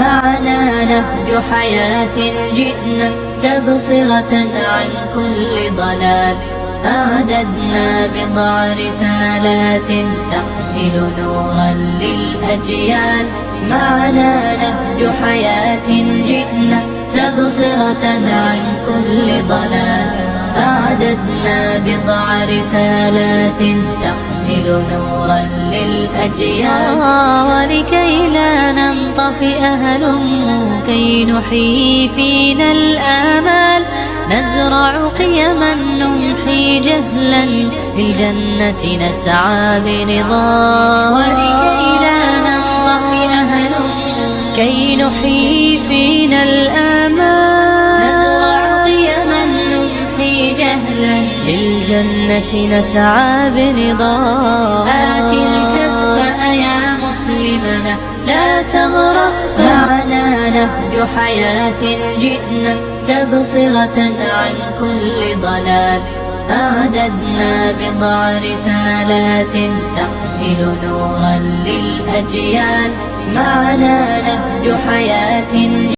معنا نهج حياة جئنا تبصرة عن كل ضلال. أعددنا بضع رسالات تحمل نورا للأجيال. معنا نهج حياة جئنا تبصرة عن كل ضلال. أعددنا بضع رسالات تحمل نورا للأجيال. ولكي لا ننطفئ هلموا كي نحيي فينا الآمال. نزرع قيما نمحي جهلا للجنة نسعى برضا. ولكي لا ننطفئ هلموا كي نحيي فينا الآمال. نزرع قيما نمحي جهلا للجنة نسعى برضا. آت الكف يا مسلمنا لا تغرق معنا نهج حياة جئنا تبصرة عن كل ضلال. أعددنا بضع رسالات تحمل نورا للأجيال. معنا نهج حياة